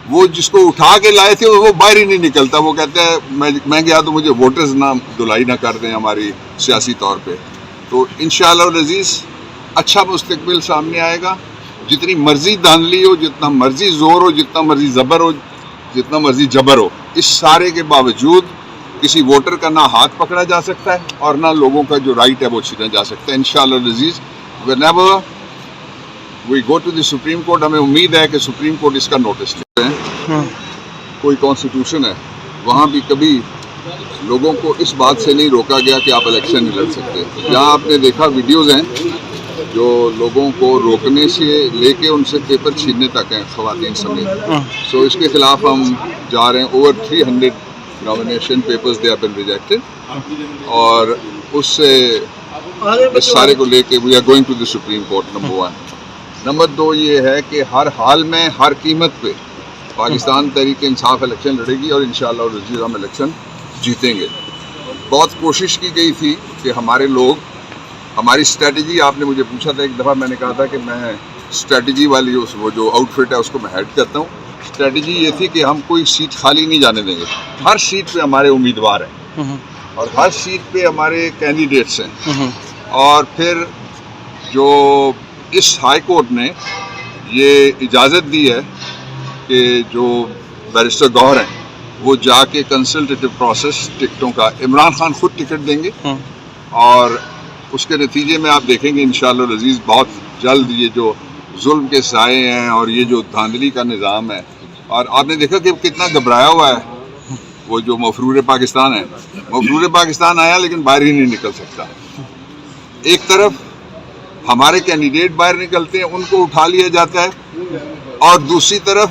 وہ جس کو اٹھا کے لائے تھے وہ باہر ہی نہیں نکلتا. وہ کہتے ہیں میں گیا تو مجھے ووٹرز نہ دلائی نہ کر دیں ہماری سیاسی طور پہ. تو انشاءاللہ العزیز اچھا مستقبل سامنے آئے گا. جتنی مرضی دھاندلی ہو، جتنا مرضی زور ہو، جتنا مرضی زبر ہو، جتنا مرضی جبر ہو، اس سارے کے باوجود کسی ووٹر کا نہ ہاتھ پکڑا جا سکتا ہے اور نہ لوگوں کا جو رائٹ ہے وہ چھینا جا سکتا ہے. انشاءاللہ العزیز whenever we go to the supreme court, ہمیں امید ہے کہ سپریم کورٹ اس کا نوٹس لے ہیں. کوئی کانسٹیٹیوشن ہے، وہاں بھی کبھی لوگوں کو اس بات سے نہیں روکا گیا کہ آپ الیکشن نہیں لڑ سکتے. جہاں آپ نے دیکھا ویڈیوز ہیں جو لوگوں کو روکنے سے لے کے ان سے پیپر چھیننے تک ہیں خواتین سمیت. سو اس کے خلاف ہم جا رہے ہیں. Over 300 nomination papers they have been rejected, اور اس سے اس سارے کو لے کے we are going to the supreme court. Number 1. Number 2 یہ ہے کہ ہر حال میں ہر قیمت پہ پاکستان تحریک انصاف الیکشن لڑے گی اور انشاءاللہ العزیز ہم الیکشن جیتیں گے. بہت کوشش کی گئی تھی کہ ہمارے لوگ، ہماری اسٹریٹجی، آپ نے مجھے پوچھا تھا ایک دفعہ، میں نے کہا تھا کہ میں اسٹریٹجی والی وہ جو آؤٹ فٹ ہے اس کو میں ہیڈ کرتا ہوں. اسٹریٹجی یہ تھی کہ ہم کوئی سیٹ خالی نہیں جانے دیں گے. ہر سیٹ پہ ہمارے امیدوار ہیں اور ہر سیٹ پہ ہمارے کینڈیڈیٹس ہیں. اور پھر جو اس ہائی کورٹ نے یہ اجازت دی ہے کہ جو بیرسٹر گوہر ہیں وہ جا کے کنسلٹیٹو پروسیس ٹکٹوں کا، عمران خان خود ٹکٹ دیں گے اور اس کے نتیجے میں آپ دیکھیں گے انشاءاللہ العزیز بہت جلد یہ جو ظلم کے سائے ہیں اور یہ جو دھاندلی کا نظام ہے. اور آپ نے دیکھا کہ کتنا گھبرایا ہوا ہے وہ جو مفرور پاکستان ہے. مفرور پاکستان آیا لیکن باہر ہی نہیں نکل سکتا. ایک طرف ہمارے کینڈیڈیٹ باہر نکلتے ہیں، ان کو اٹھا لیا جاتا ہے، اور دوسری طرف